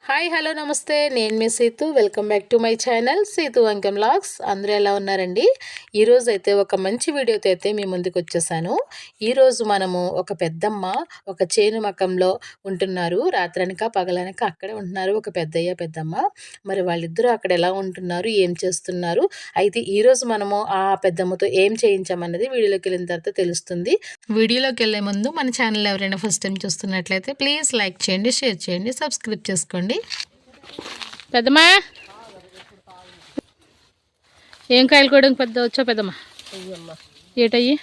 Hi hello నమస్తే, నేను మీ Seethu. Welcome back to my channel Seethu Vankam vlogs. అందరూ ఎలా ఉన్నారండి? ఈరోజు అయితే ఒక మంచి వీడియోతో అయితే మీ ముందుకు వచ్చేసాను. ఈరోజు మనము ఒక పెద్దమ్మ ఒక చేను మకంలో ఉంటున్నారు. రాత్రనక పగలనక అక్కడే ఉంటున్నారు ఒక పెద్దయ్య పెద్దమ్మ. మరి వాళ్ళిద్దరూ అక్కడ ఎలా ఉంటున్నారు, ఏం చేస్తున్నారు, అయితే ఈరోజు మనము ఆ పెద్దమ్మతో ఏం చేయించామన్నది వీడియోలోకి వెళ్ళిన తర్వాత తెలుస్తుంది. వీడియోలోకి వెళ్ళే ముందు మన ఛానల్ ఎవరైనా ఫస్ట్ టైం చూస్తున్నట్లయితే ప్లీజ్ లైక్ చేయండి, షేర్ చేయండి, సబ్స్క్రైబ్ చేసుకోండి. పెద్దమ్మా, ఏం కాయలు కోయడానికి పెద్ద వచ్చా పెద్దమ్మా? ఏటయ్యి?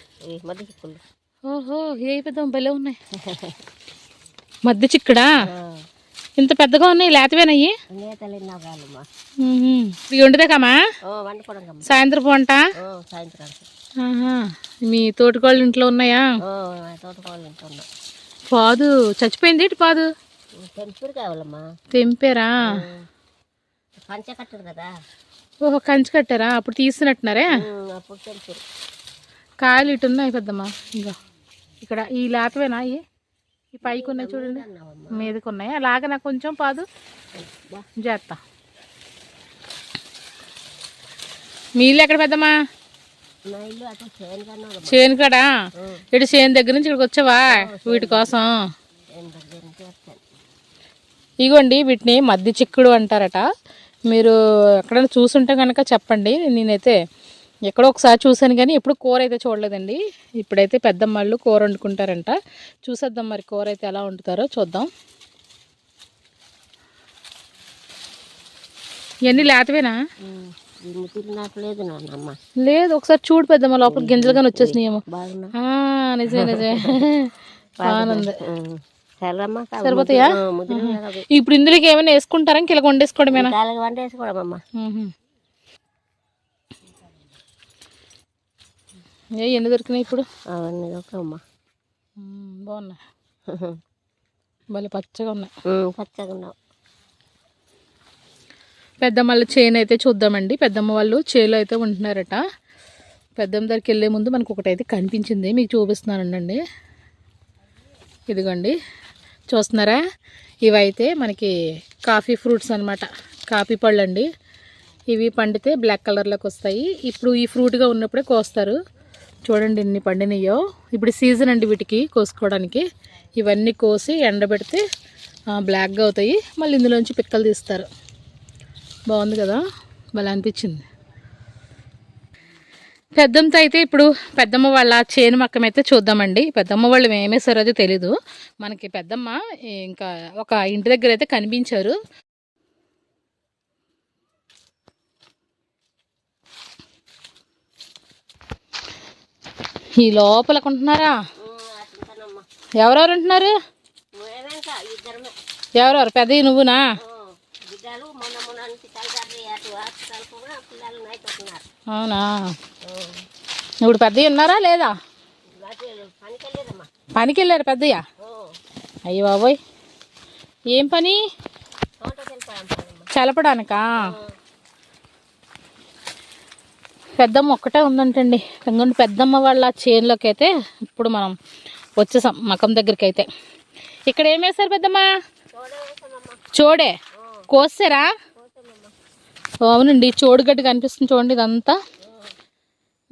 ఓహో, ఏ పెద్దమ్మ భలే ఉన్నాయి. మధ్య చిక్కడా ఇంత పెద్దగా ఉన్నాయి, లేతవేనయ్యి? ఇవి వండుదాకమ్మా సాయంత్రం వంట? మీ తోటికోళ్ళ ఇంట్లో ఉన్నాయా? పాదు చచ్చిపోయింది ఏంటి? పాదు తెంపారా? ఓహో, కంచి కట్టారా? అప్పుడు తీసినట్టున్నారే. కాయలు ఇటు ఉన్నాయి పెద్దమ్మా. ఇంకా ఇక్కడ ఈ లేతవేనా? ఈ పైకి ఉన్నాయి చూడండి, మీదకి ఉన్నాయి. అలాగే నాకు కొంచెం పాదు చేస్తా. మీ ఇల్లు ఎక్కడ పెద్దమ్మా? చేను కాడా? ఇటు చేను దగ్గర నుంచి ఇక్కడికి వచ్చావా వీటి కోసం? ఇగోండి, వీటిని మధ్య చిక్కుడు అంటారట. మీరు ఎక్కడైనా చూసుంటే కనుక చెప్పండి. నేనైతే ఎక్కడో ఒకసారి చూశాను కానీ ఎప్పుడు కూర అయితే చూడలేదండి. ఇప్పుడైతే పెద్దమ్మళ్ళు కూర వండుకుంటారంట. చూసేద్దాం మరి కూర అయితే ఎలా వండుతారో చూద్దాం. ఇవన్నీ లేతవేనా? లేదు, ఒకసారి చూడు పెద్దమ్మ, లోపల గింజలు కానీ వచ్చేసినాయేమో. నిజమే నిజమే, బాగుంది. సరిపోతాయా? ఇప్పుడు ఇందులోకి ఏమైనా వేసుకుంటారా? ఇంక ఇలా వండేసుకోవడమేనా? ఎన్ని దొరికినాయి ఇప్పుడు? బాగున్నాయి, భలే పచ్చగా ఉన్నాయి. పెద్దమ్మ వాళ్ళ చేను అయితే చూద్దామండి. పెద్దమ్మ వాళ్ళు చేలో అయితే ఉంటున్నారట. పెద్దమ్మ దగ్గరికి వెళ్ళే ముందు మనకు ఒకటైతే కనిపించింది, మీకు చూపిస్తున్నానండి. ఇదిగోండి, చూస్తున్నారా? ఇవైతే మనకి కాఫీ ఫ్రూట్స్ అనమాట, కాఫీ పళ్ళు అండి. ఇవి పండితే బ్లాక్ కలర్లోకి వస్తాయి. ఇప్పుడు ఈ ఫ్రూట్గా ఉన్నప్పుడే కోస్తారు. చూడండి ఎన్ని పండినయో. ఇప్పుడు సీజన్ అండి వీటికి కోసుకోవడానికి. ఇవన్నీ కోసి ఎండబెడితే బ్లాక్గా అవుతాయి. మళ్ళీ ఇందులోంచి పిక్కలు తీస్తారు. బాగుంది కదా, భలే అనిపించింది. పెద్దమ్మతో అయితే ఇప్పుడు పెద్దమ్మ వాళ్ళ చేను మక్కం అయితే చూద్దామండి. పెద్దమ్మ వాళ్ళు ఏమేసారో అది తెలీదు మనకి. పెద్దమ్మ ఇంకా ఒక ఇంటి దగ్గర అయితే కనిపించారు. ఈ లోపలకు ఉంటున్నారా? ఎవరెవరు ఉంటున్నారు? ఎవరెవరు? పెద్దవి నువ్వునా? అవునా? ఇప్పుడు పెద్దవి ఉన్నారా లేదా? పనికి వెళ్ళారు పెద్దయ్య? అయ్యో బాబోయ్, ఏం పని? చలపడానికా? పెద్దమ్మ ఒక్కటే ఉందంటండి. ఎందుకంటే పెద్దమ్మ వాళ్ళ చేనులోకి అయితే ఇప్పుడు మనం వచ్చేసాం మకం దగ్గరికి అయితే. ఇక్కడ ఏం వేశారు పెద్దమ్మ? చోడే కోసారా? అవునండి, చోడుగడ్డ కనిపిస్తుంది చూడండి. ఇదంతా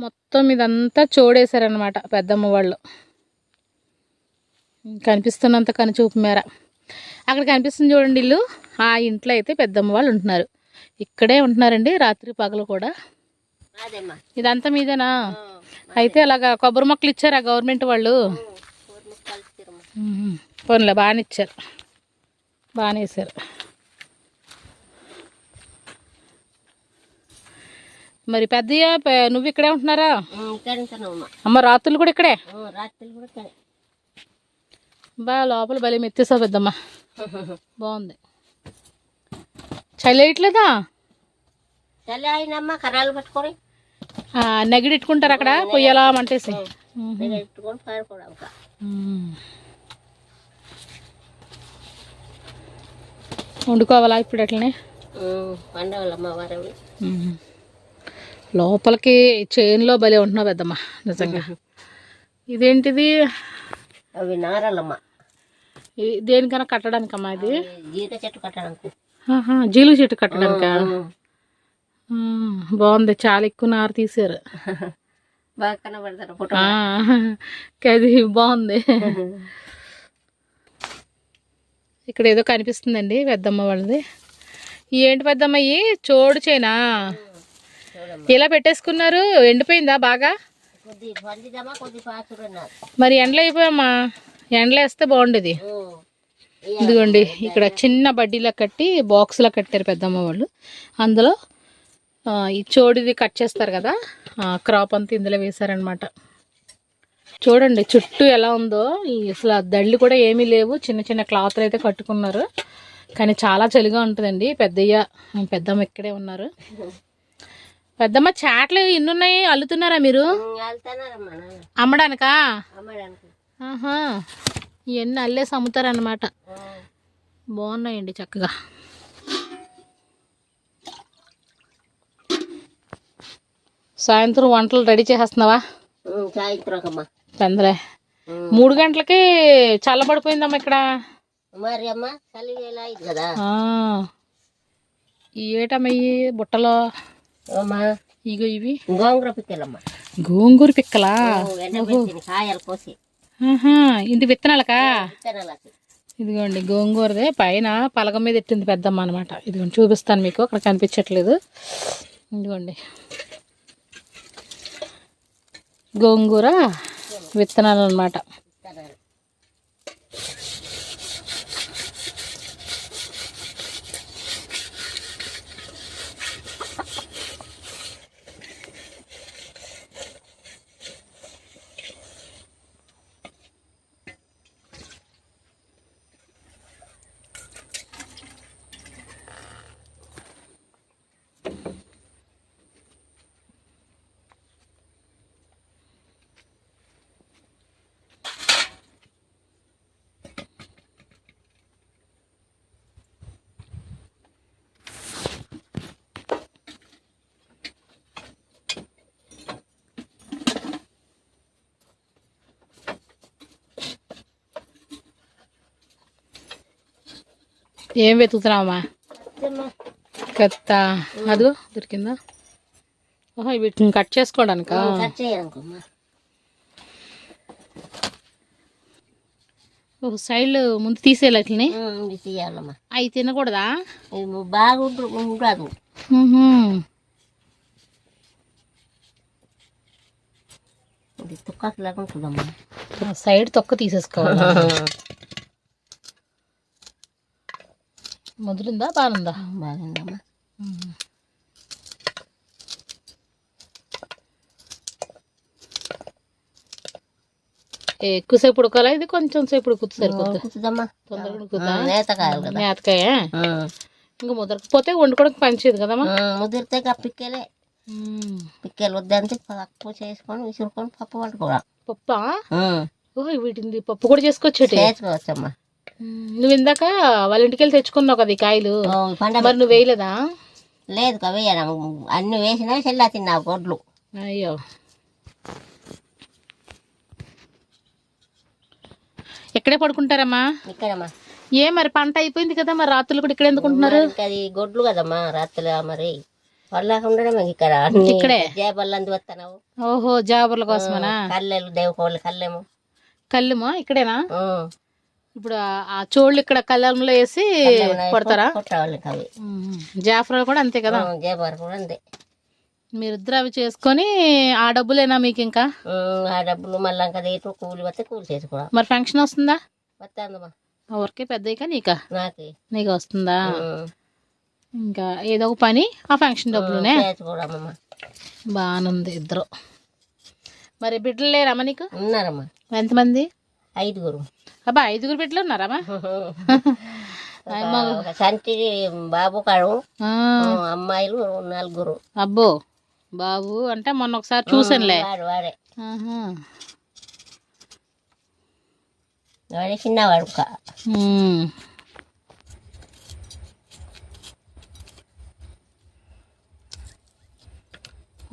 మొత్తం ఇదంతా చోడేశారనమాట పెద్దమ్మ వాళ్ళు. కనిపిస్తున్నంత కనుచూపు మేర అక్కడ కనిపిస్తుంది చూడండి ఇల్లు. ఆ ఇంట్లో అయితే పెద్దమ్మ వాళ్ళు ఉంటున్నారు. ఇక్కడే ఉంటున్నారండి రాత్రి పగలు కూడా. ఇదంతా మీదేనా? అయితే అలాగా కొబ్బరి మొక్కలు ఇచ్చారా గవర్నమెంట్ వాళ్ళు? పోన్లే, బాగానే ఇచ్చారు, బాగానే వేసారు. మరి పెద్దయ్య నువ్వు ఇక్కడే ఉంటున్నారా? అమ్మ రాత్రులు కూడా ఇక్కడే? బా లోపల భలే మెత్తేసావు పెద్దమ్మ, బాగుంది. చలి వేయట్లేదా? నెగిడెట్టుకుంటారు అక్కడ పొయ్యలా మంటేసి. వండుకోవాలా ఇప్పుడు అట్లనే? లోపలికి చేనులో భలే ఉంటున్నావు పెద్దమ్మ నిజంగా. ఇదేంటిది? అవి నారలమ్మ. దేనికైనా కట్టడానికమ్మా ఇది? జీత చెట్టు కట్టడానికి. జీలుగు చెట్టు కట్టడానికా? బాగుంది, చాలా ఎక్కువ నారు తీసారు. బాగా కనబడతారు ఫోటో. అది బాగుంది. ఇక్కడ ఏదో కనిపిస్తుందండి పెద్దమ్మ వాళ్ళది. ఏంటి పెద్దమ్మ ఈ చోడు చేనా ఇలా పెట్టేసుకున్నారు? ఎండిపోయిందా బాగా? మరి ఎండలో అయిపోయామ్మా, ఎండలో వేస్తే బాగుండేది. ఇదిగోండి ఇక్కడ చిన్న బడ్డీలా కట్టి బాక్స్లా కట్టారు పెద్దమ్మ వాళ్ళు. అందులో ఈ చోడిది కట్ చేస్తారు కదా, క్రాప్ అంతా ఇందులో వేశారనమాట. చూడండి చుట్టూ ఎలా ఉందో. అసలు దళ్ళు కూడా ఏమీ లేవు, చిన్న చిన్న క్లాత్లు అయితే కట్టుకున్నారు. కానీ చాలా చలిగా ఉంటుందండి. పెద్దమ్మ ఇక్కడే ఉన్నారు. పెద్దమ్మ చాట్లు ఇన్ని ఉన్నాయి, అల్లుతున్నారా మీరు? అమ్మడానికా? ఇవన్నీ అల్లేసి అమ్ముతారనమాట. బాగున్నాయండి చక్కగా. సాయంత్రం వంటలు రెడీ చేసేస్తున్నావా? పెందలే 3 గంటలకి చల్లబడిపోయిందమ్మా ఇక్కడ. ఏటమ్మా ఈ బుట్టలో? ఇగో ఇవి గోంగూర పిక్కలమ్మా. గోంగూర పిక్కలా? ఇది విత్తనాలకా? ఇదిగోండి గోంగూరదే, పైన పలక మీద ఎట్టింది పెద్దమ్మ అనమాట. ఇదిగోండి చూపిస్తాను మీకు, అక్కడ కనిపించట్లేదు. ఇదిగోండి గోంగూర విత్తనాలు అన్నమాట. ఏం వెతుకుతున్నావమ్మా? కత్త అదో దొరికిందా? ఓహో వీటిని కట్ చేసుకోవడానికా? ఓహో సైడ్లు ముందు తీసేయాలి అట్లని. అవి తినకూడదా? బాగుండదు. తొక్కలాగా ఉంటుందమ్మా. సైడ్ తొక్క తీసేసుకోవాలి. ముదిరిందా? బాగుందా? బాగుందమ్మా. ఎక్కువసేపు ఉడకాలా? ఇది కొంచెం సేపు ఉడుకుతుంది, సరిపోతుందమ్మా. తొందరగా ఉడుకుతుందా? మేతకాయ ఇంకా ముదరకపోతే వండుకోవడానికి పనిచేయదు కదమ్మా. ముదిరితే పిక్కలు వద్దంటే పప్పు చేసుకొని విసురుకొని పప్పు వండుకోవడం. పప్పా? ఓహో వీటిని పప్పు కూడా చేసుకోవచ్చమ్మా. నువ్వు ఇందాక వాళ్ళ ఇంటికి వెళ్ళి తెచ్చుకున్నావు కదా ఈ కాయలు, మరి నువ్వు వేయలేదా? లేదు వేయను, అన్ని వేసినా చెల్లా తిన్నావు గొడ్లు. అయ్యో ఎక్కడే పడుకుంటారమ్మా? ఇక్కడమ్మా. మరి పంట అయిపోయింది కదా, మరి రాత్రులు కూడా ఇక్కడ ఎందుకుంటున్నారు? అది గొడ్లు కదమ్మా రాత్రులు, మరి పడలేకుండా ఇక్కడ ఇక్కడే జాబర్లు వస్తున్నావు. ఓహో జాబర్ల కోసమనా? కల్లెలు దేవుకోవాలి. కళ్ళెమా ఇక్కడేనా? ఇప్పుడు ఆ చోళ్ళు ఇక్కడ కళ్ళంలో వేసి కొడతారా? జాఫరాలు కూడా అంతే కదా? జాఫర్ కూడా అంతే. మీరిద్దరు అవి చేసుకొని ఆ డబ్బులేనా మీకు? ఇంకా ఆ డబ్బులు మళ్ళీ ఇంకా రేటు కూలి వస్తే కూలి చేసుకోవాలి. మరి ఫంక్షన్ వస్తుందా? వస్తుందమ్మా. ఎవరికి పెద్దయ్యక నీకా? నీకు వస్తుందా? ఇంకా ఏదో ఒక పని ఆ ఫంక్షన్ డబ్బులునే బాగానుంది. ఇద్దరు మరి బిడ్డలు లేరమ్మా నీకు? ఉన్నారమ్మా. ఎంతమంది? 5. అబ్బా 5 బిడ్డలు ఉన్నారమ్మా? సంటి బాబు కాడు, అమ్మాయిలు 4. అబ్బో బాబు అంటే మొన్న ఒకసారి చూసానులే. వాడే చిన్నవాడు.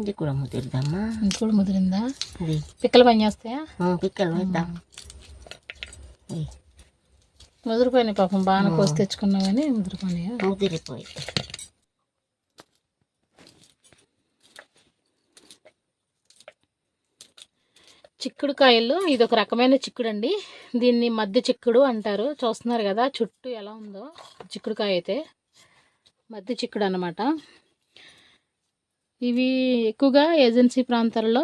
ఇది కూడా ముదిరిదమ్మా. ఇది కూడా ముదిరిందా? పిక్కలు పని చేస్తాయా? పిక్కలు వేద్దాం. ముదిరిపోయినాయి పాపం, బాగా కోసి తెచ్చుకున్నాం కానీ ముదిరిపోయినాయి. ముదిరిపోయి చిక్కుడుకాయలు ఇది ఒక రకమైన చిక్కుడు అండి. దీన్ని మధ్య చిక్కుడు అంటారు. చూస్తున్నారు కదా చుట్టూ ఎలా ఉందో చిక్కుడుకాయ అయితే మధ్య చిక్కుడు అన్నమాట. ఇవి ఎక్కువగా ఏజెన్సీ ప్రాంతాల్లో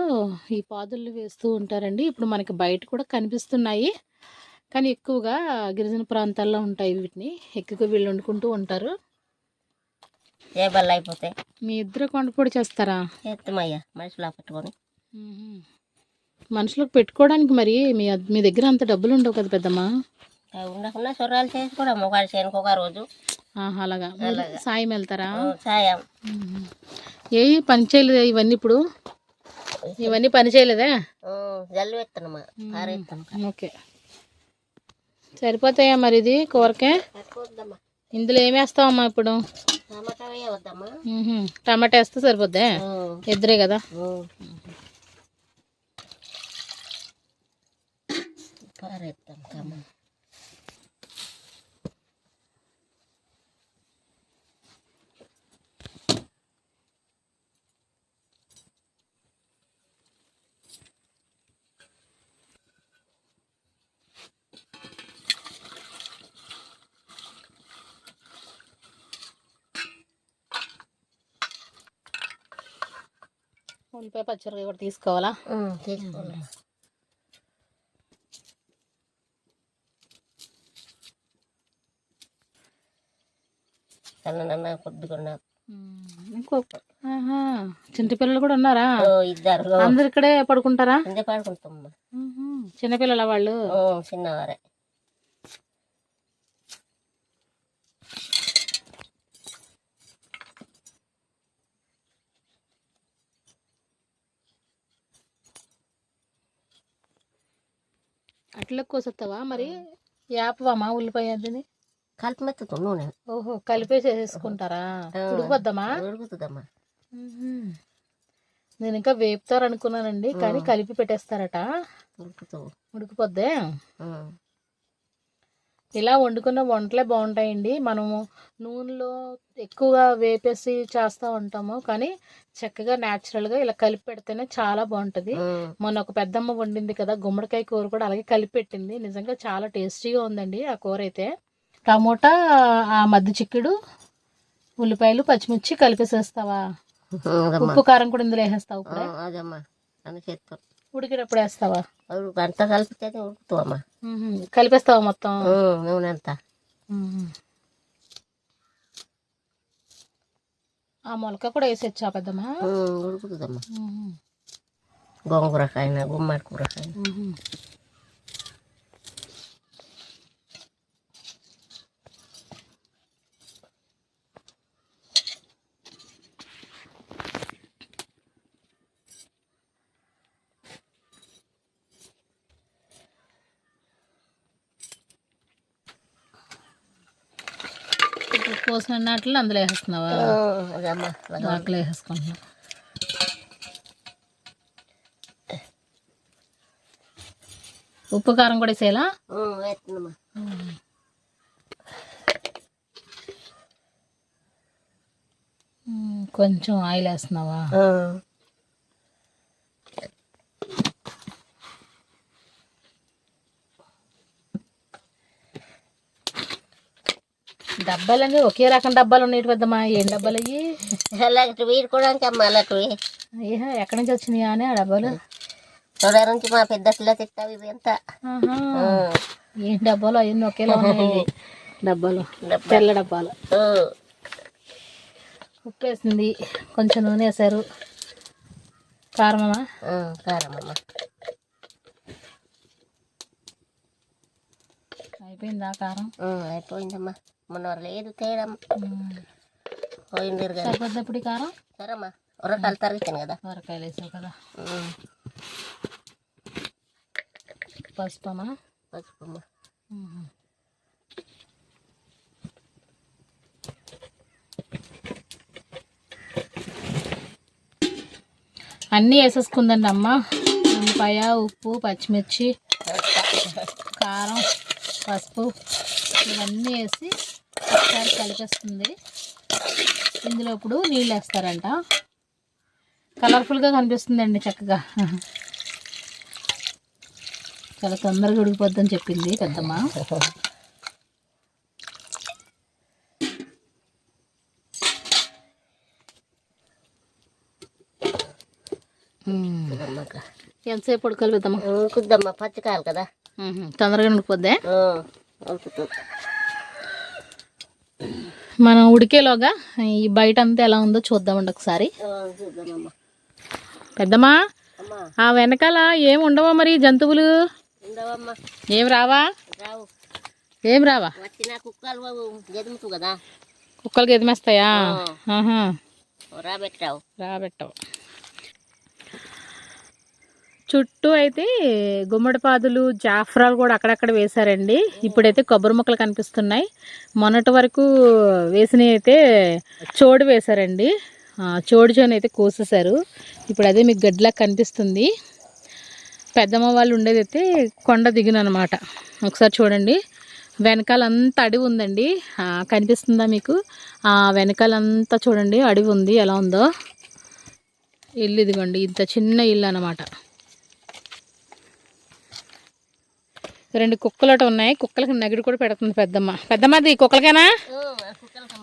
ఈ పాదులు వేస్తూ ఉంటారండి. ఇప్పుడు మనకి బయట కూడా కనిపిస్తున్నాయి, కానీ ఎక్కువగా గిరిజన ప్రాంతాల్లో ఉంటాయి. వీటిని ఎక్కువగా వీళ్ళు వండుకుంటూ ఉంటారు. ఏ బల్ల అయిపోతాయి. మీ ఇద్దరు కొండపొడి చేస్తారా? చేస్తామయ్యా మనుషులా పెట్టుకొని. మనుషులకు పెట్టుకోవడానికి మరి మీ దగ్గర అంత డబ్బులు ఉండవు కదా పెద్దమ్మా? ఉండకుండా సొర్రాలు చేసుకోవడం ఒకటి చేయడానికి ఒక రోజు. అలాగా సాయం వెళ్తారా? సాయం ఏ పని చేయలేదా ఇవన్నీ? ఇప్పుడు ఇవన్నీ పని చేయలేదా? జల్లు పెడతానమ్మా, పారేస్తాం. ఓకే, సరిపోతాయా మరి ఇది కూరకే? ఇందులో ఏమి వేస్తావమ్మా ఇప్పుడు? టమాటా వేయవద్దమ్మా. టమాటా వేస్తే సరిపోద్దా? ఇద్దరే కదా. పారేస్తాం కమ్మ. ఉల్లిపాయ పచ్చిమిరపకాయ కూడా తీసుకోవాలా? తీసుకోవాలి. నన్న కొద్దిగా చిన్నపిల్లలు కూడా ఉన్నారా? ఇద్దరు. అందరు ఇక్కడే పడుకుంటారా? అంతే పడుకుంటాం. చిన్నపిల్లల వాళ్ళు? చిన్నవారే. అట్లా కోసొస్తావా మరి? యాపవమ్మా ఉల్లిపాయ అది కలిపి మెత్తుతాం నూనె. ఓహో, కలిపేసేసుకుంటారా? ఉడికిపోద్దామా? ఉడుకుతుందమ్మా. నేను ఇంకా వేపుతారు అనుకున్నానండి, కానీ కలిపి పెట్టేస్తారట. ఉడికిపోద్దే. ఇలా వండుకున్న వంటలే బాగుంటాయండి. మనము నూనెలో ఎక్కువగా వేపేసి చేస్తూ ఉంటాము, కానీ చక్కగా న్యాచురల్గా ఇలా కలిపి పెడితేనే చాలా బాగుంటుంది. మొన్న ఒక పెద్దమ్మ వండింది కదా గుమ్మడికాయ కూర, కూడా అలాగే కలిపి పెట్టింది. నిజంగా చాలా టేస్టీగా ఉందండి ఆ కూర అయితే. టమోటా, ఆ మధ్య చిక్కుడు, ఉల్లిపాయలు, పచ్చిమిర్చి కలిపేసేస్తావా? ఉప్పు కారం కూడా ఇందులో వేసేస్తావు? ఉడికేటప్పుడు వేస్తావా? అంతా కలిపితే ఉడుకుతావమ్మా. కలిపేస్తావా మొత్తం నూనె అంతా? ఆ మొలక కూడా వేసేచ్చా పెద్దమ్మా? ఉడుకుతుందమ్మా. గోంగూరకాయ, గుమ్మడి కూరకాయ. కోసిన నాట్లు అందులో వేసేస్తున్నావా? ఆకులు వేసేసుకుంటున్నా. ఉప్పు కారం కూడా వేసేయాలా? కొంచెం ఆయిల్ వేస్తున్నావా? డబ్బాలన్నీ ఒకే రకం డబ్బాలు ఉన్నాయి పెద్దమ్మా. ఏం డబ్బాలు అయ్యి? వీడుకోవడానికి అమ్మ. అలాంటివి ఎక్కడి నుంచి వచ్చినాయా అని ఆ డబ్బాలు? చూడ నుంచి మా పెద్ద పిల్ల తిట్టావు. ఇవి ఎంత ఏం డబ్బాలు అయ్యింది? ఒకేలా ఉన్నాయి డబ్బాలు, తెల్ల డబ్బాలు. ఉప్పు వేసింది, కొంచెం నూనె వేసారు. కారమమ్మా? కారమమ్మా. అయిపోయిందా కారం? అయిపోయిందమ్మా. మొన్న లేదు తేడా పోయింది. సరిపోద్ది కారం? సరేమ్మా. ఉరకాయలు తరిగిస్తాను కదా. ఉరకాయలు వేసావు కదా. పసుపమ్మా? పసుపమ్మా. అన్నీ వేసేసుకుందండి అమ్మ. ఉల్లిపాయ, ఉప్పు, పచ్చిమిర్చి, కారం, పసుపు ఇవన్నీ వేసి ఒకసారి కలిపేస్తుంది. ఇందులో ఇప్పుడు నీళ్ళు వేస్తారంట. కలర్ఫుల్గా కనిపిస్తుందండి చక్కగా. చాలా తొందరగా ఉడికిపోద్దని చెప్పింది పెద్దమ్మ. ఎంతసేపు ఉడకాలి పెద్దమ్మ? ఉడుకుద్దమ్మా, పచ్చికాయలు కదా, తొందరగా ఉడికిపోద్దే. మనం ఉడికేలోగా ఈ బయట అంతా ఎలా ఉందో చూద్దామండి ఒకసారి. చూద్దామమ్మా. పెద్దమ్మా, అమ్మా ఆ వెనకాల ఏం ఉండవా మరి జంతువులు? ఉండవమ్మా. ఏం రావా? రావు. ఏం రావా? వచ్చిన కుక్కలు గెదుముతు కదా, కుక్కలకి ఎదిమేస్తాయా? రాబెట్టావు. రాబెట్టవు. చుట్టూ అయితే గుమ్మడి పాదులు, జాఫ్రాలు కూడా అక్కడక్కడ వేశారండి. ఇప్పుడైతే కొబ్బరి మొక్కలు కనిపిస్తున్నాయి. మొన్నటి వరకు వేసినవి అయితే చోడు వేశారండి. చోడు చోని అయితే కోసేశారు. ఇప్పుడు అదే మీకు గడ్డిలా కనిపిస్తుంది. పెద్దమ్మ వాళ్ళు ఉండేది అయితే కొండ దిగునమాట. ఒకసారి చూడండి, వెనకాలంతా అడవి ఉందండి. కనిపిస్తుందా మీకు? వెనకాలంతా చూడండి అడవి ఉంది, ఎలా ఉందో. ఇల్లు ఇదిగోండి, ఇంత చిన్న ఇల్లు అన్నమాట. 2 కుక్కలు ఉన్నాయి. కుక్కలకి నగిడి కూడా పెడుతుంది పెద్దమ్మ. పెద్దమ్మది కుక్కలకేనా?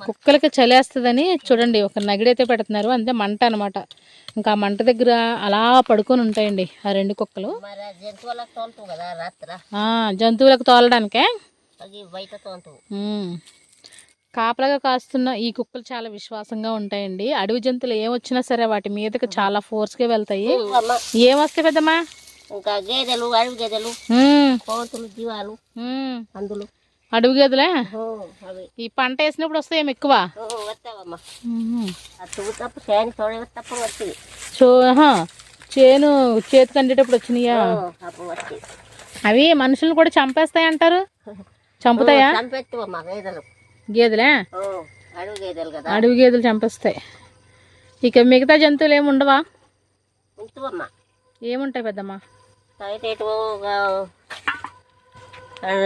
కుక్కలకి చలేస్తుందని చూడండి ఒక నగిడి అయితే పెడుతున్నారు. అంతే మంట అనమాట. ఇంకా ఆ మంట దగ్గర అలా పడుకొని ఉంటాయండి ఆ 2 కుక్కలు. జంతువులకు తోలడానికే కాపలాగా కాస్తున్న ఈ కుక్కలు చాలా విశ్వాసంగా ఉంటాయండి. అడవి జంతువులు ఏమొచ్చినా సరే వాటి మీదకి చాలా ఫోర్స్గా వెళ్తాయి. ఏమొస్తాయి పెద్దమ్మా? ఇంకా గేదెలు, అడవి గేదెలు, కోతులు, జీవాలు, అందులో అడవి గేదెలే. ఈ పంట వేసినప్పుడు వస్తాయేమో ఎక్కువ. వస్తావమ్మా. చేను చేతికి అందేటప్పుడు వచ్చినాయా? అవి మనుషులను కూడా చంపేస్తాయి అంటారు. చంపుతాయా? చంపేస్తావమ్మా గేదెలు. గేదెలే? అడవి గేదెలు కదా, అడవి గేదెలు చంపేస్తాయి. ఇక మిగతా జంతువులు ఏమి ఉండవా? ఉంచువమ్మా. ఏముంటాయి పెద్దమ్మా?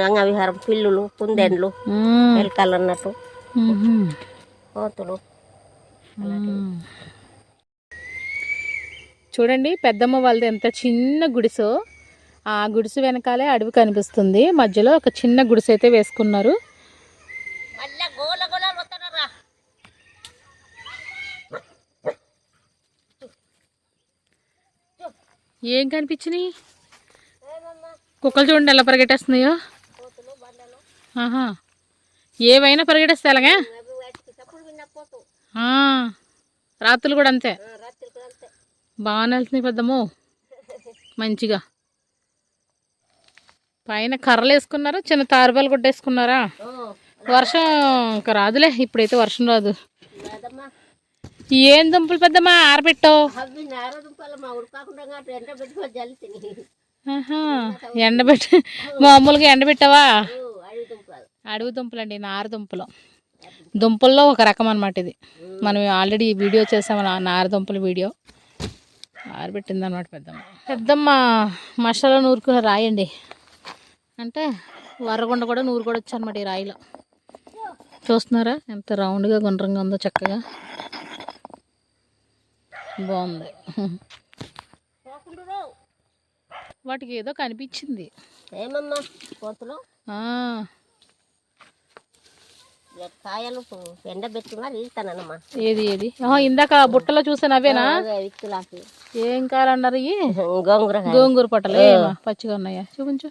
రంగవిహారం, పిల్లులు, కుందేండ్లు, ఎలకలు అన్నట్టు, కోతులు. చూడండి పెద్దమ్మ వాళ్ళది ఎంత చిన్న గుడిసో. ఆ గుడిసె వెనకాలే అడవి కనిపిస్తుంది. మధ్యలో ఒక చిన్న గుడిసె అయితే వేసుకున్నారు. ఏం కనిపించినాయి? కుక్కలు చూడండి ఎలా పరిగెట్టేస్తున్నాయో. ఏవైనా పరిగెట్టేస్తాయి అలాగే. రాత్రులు కూడా అంతే. బాగానే వెళ్తున్నాయి పెద్దమ్మో మంచిగా. పైన కర్రలు వేసుకున్నారా? చిన్న తారుబాలు కొట్టేసుకున్నారా? వర్షం ఇంకా రాదులే, ఇప్పుడైతే వర్షం రాదు. ఏం దుంపలు పెద్దమ్మా ఆరబెట్టావు? ఎండబెట్టి మామూలుగా ఎండబెట్టావా? అడవి దుంపలు అండి, నార దుంపలు. దుంపల్లో ఒక రకం అనమాట ఇది. మనం ఆల్రెడీ వీడియో చేసాము, నార దుంపల వీడియో. ఆరబెట్టింది అనమాట పెద్దమ్మ. పెద్దమ్మ మసాలా నూరుకుని రాయండి అంటే వరగుండ కూడా నూరు కూడా వచ్చి అనమాట ఈ రాయిలో. చూస్తున్నారా ఎంత రౌండ్గా గుండ్రంగా ఉందో, చక్కగా బాగుంది. వాటికి ఏదో కనిపించింది. ఏమమ్మా కోతులు? కాయలు ఎండబెట్టుకున్నా తీస్తానమ్మా. ఏది ఏది? ఇందాక బుట్టలో చూసాను అవేనా? ఏం కాయలు అన్నారు? గోంగూర. గోంగూర పొట్టలు పచ్చిగా ఉన్నాయా? చూపించు.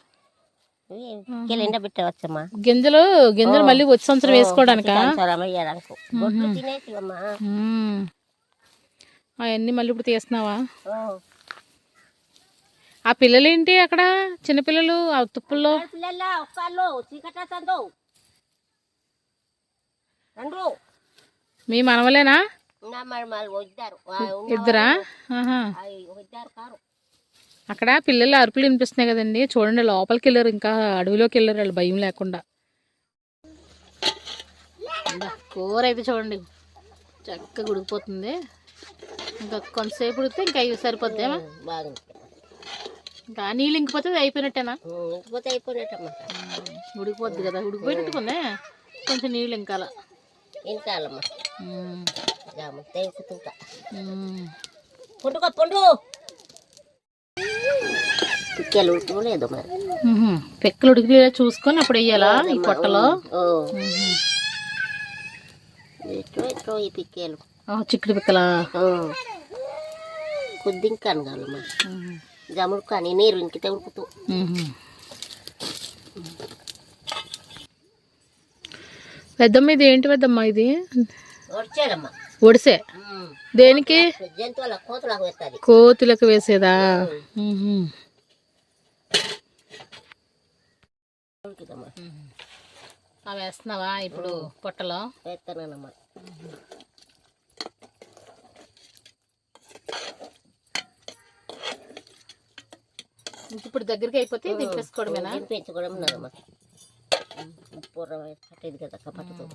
ఎండబెట్టవచ్చమ్మా. గింజలు గింజలు మళ్ళీ వచ్చే సంవత్సరం వేసుకోవడానికి అవన్నీ మళ్ళీ ఇప్పుడు తీస్తున్నావా? ఆ పిల్లలు ఏంటి అక్కడ చిన్నపిల్లలు ఆ తుప్పుల్లో? మీ మనవలేనా? ఇద్దరా? అక్కడ పిల్లలు అరుపులు వినిపిస్తున్నాయి కదండి. చూడండి లోపలికి వెళ్ళారు, ఇంకా అడవిలోకి వెళ్ళారు వాళ్ళు భయం లేకుండా. కూర అయితే చూడండి చక్కగా ఉడికిపోతుంది. ఇంకా కొంతసేపు ఉడికితే ఇంకా అవి సరిపోద్దేమా? ఇంకా నీళ్ళు ఇంకిపోతే అయిపోయినట్టేనా? అయిపోయినట్టమ్మా. ఉడికిపోద్ది కదా, ఉడికిపోయినట్టుకుందే, కొంచెం నీళ్ళు ఇంకాల ఇంకాలమ్మా జామ తెంకుతుంటా పండుగ పిక్కలు ఉడకలేదు మరి. పిక్కలు ఉడికి చూసుకొని అప్పుడు వేయాలా ఈ పొట్టలో? ఈ పిక్కలు చిక్కుడు పిక్కలా కొద్ది ఇంకా అనగాలమ్మా జముడు కానీ నీరు ఇంకితే ఉడుకుతూ. పెద్దమ్మ ఇది ఏంటి పెద్దమ్మ? ఇది వచ్చాడమ్మా ఒడిసే. దేనికి? జంతువుల కోతులకు వేస్తుంది. కోతులకు వేసేదా? వేస్తున్నావా ఇప్పుడు పొట్టలో? వేస్తానమ్మా. ఇప్పుడు దగ్గరికి అయిపోతే దింపేసుకోవడమేనా? దింపేసుకోవడం ఉన్నదమ్మా. పూర్వ పట్టేది కదా కపట్టుతో.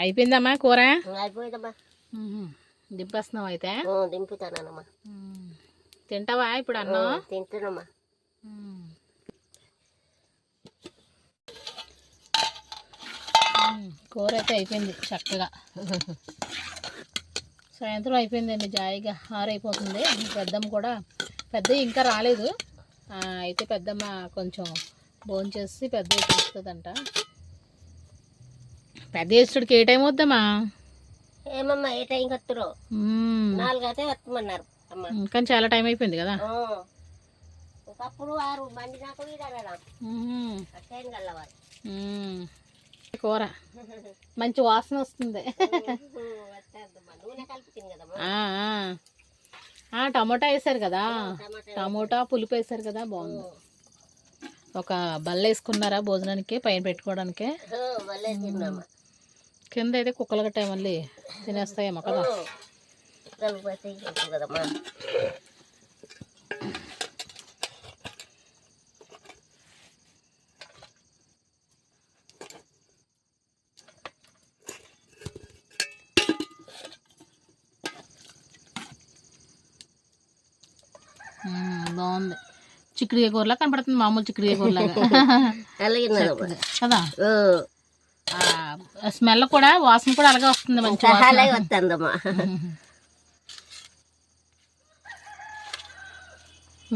అయిపోయిందమ్మా కూర? అయిపోయిందమ్మా. దింపేస్తున్నావు అయితే? దింపుతానమ్మా. తింటావా ఇప్పుడు అన్నం? తింటానమ్మా. కూర అయితే అయిపోయింది చక్కగా. సాయంత్రం అయిపోయిందండి, జాయిగా 6 అయిపోతుంది. పెద్దమ్మ కూడా, పెద్ద ఇంకా రాలేదు. అయితే పెద్దమ్మ కొంచెం భోంచేసి పెద్ద చూస్తుందంట. పెద్ద వేస్తుడికి ఏ టైం వద్దమ్మా? ఏమమ్మా ఏ టైం వస్తురో? 4 అయితే వస్తామన్నారు అమ్మా. కానీ చాలా టైం అయిపోయింది కదా. ఒకప్పుడు 6 మంది నాకు కల్లవాలి. కూర మంచి వాసన వస్తుంది. టమోటా వేసారు కదా, టమోటా పులుపు వేసారు కదా, బాగుంది. ఒక బల్ల వేసుకున్నారా భోజనానికి పైన పెట్టుకోవడానికి? కింద అయితే కుక్కలు గట్ట మళ్ళీ తినేస్తాయేమో కదా. బాగుంది. చిక్కుడుకాయ కూరలా కనపడుతుంది, మామూలు చిక్కుడుకాయ కూరలాగా కదా. స్మెల్ కూడా, వాసన కూడా అలాగే వస్తుంది, మంచిగా.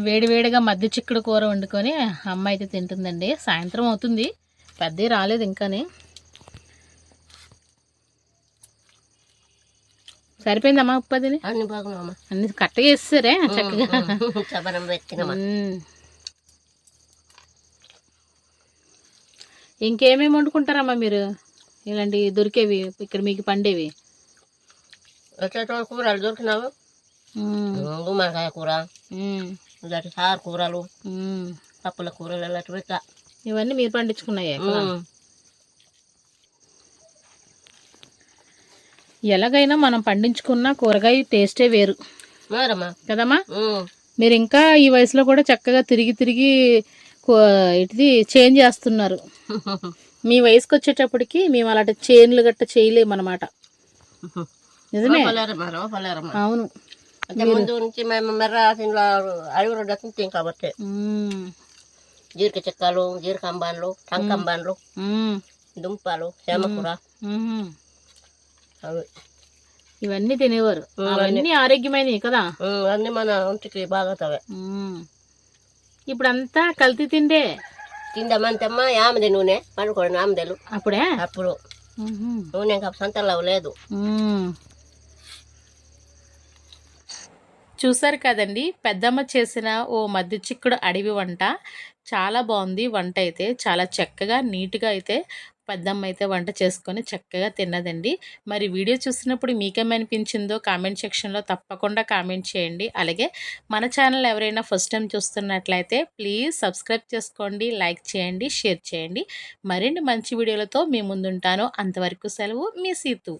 వేడి వేడిగా మధ్య చిక్కుడు కూర వండుకొని అమ్మ అయితే తింటుందండి. సాయంత్రం అవుతుంది, పెద్ద రాలేదు ఇంకాని. సరిపోయిందమ్మా ఉప్పు అది? అన్ని బాగున్నామా, అన్ని కట్టగా వేస్తారే చక్కగా. ఇంకేమేమి వండుకుంటారమ్మా మీరు ఇలాంటి దొరికేవి ఇక్కడ మీకు పండేవి? కూరలు దొరికినావు, గుమ్మడికాయ కూర, సారు కూరలు, పప్పుల కూరలు అలాంటివి పెట్టా. ఇవన్నీ మీరు పండించుకున్నాయే? ఎలాగైనా మనం పండించుకున్న కూరగాయ టేస్టే వేరు కదమ్మా. మీరు ఇంకా ఈ వయసులో కూడా చక్కగా తిరిగి తిరిగి ఇది చేంజ్ చేస్తున్నారు. మీ వయసుకి వచ్చేటప్పటికి మేము అలాంటి చేన్లు గట్ట చేయలేము అన్నమాట. నిజమే, అవును. ముందు నుంచి మేము అడవి తింటాం కాబట్టి జీరక చెక్కలు, జీరకంబాన్లు, టంకంబాన్లు, దుంపలు, చేమకూర అవి ఇవన్నీ తినేవారు. అవన్నీ ఆరోగ్యమైనవి కదా, అన్నీ మన ఒంటికి బాగా తవే. ఇప్పుడంతా కల్తీ తిండే. తిందామంతమ్మా ఆమెది నూనె పండుకోండి ఆమెదలు అప్పుడే. అప్పుడు నూనె సంతలో లేదు. చూసారు కదండి పెద్దమ్మ చేసిన ఓ మధ్య చిక్కుడు అడవి వంట. చాలా బాగుంది వంట అయితే, చాలా చక్కగా నీట్గా అయితే పెద్దమ్మ అయితే వంట చేసుకొని చక్కగా తిన్నదండి. మరి వీడియో చూసినప్పుడు మీకేమనిపించిందో కామెంట్ సెక్షన్లో తప్పకుండా కామెంట్ చేయండి. అలాగే మన ఛానల్ ఎవరైనా ఫస్ట్ టైం చూస్తున్నట్లయితే ప్లీజ్ సబ్స్క్రైబ్ చేసుకోండి, లైక్ చేయండి, షేర్ చేయండి. మరిన్ని మంచి వీడియోలతో మీ ముందుంటాను. అంతవరకు సెలవు, మీ సీతు.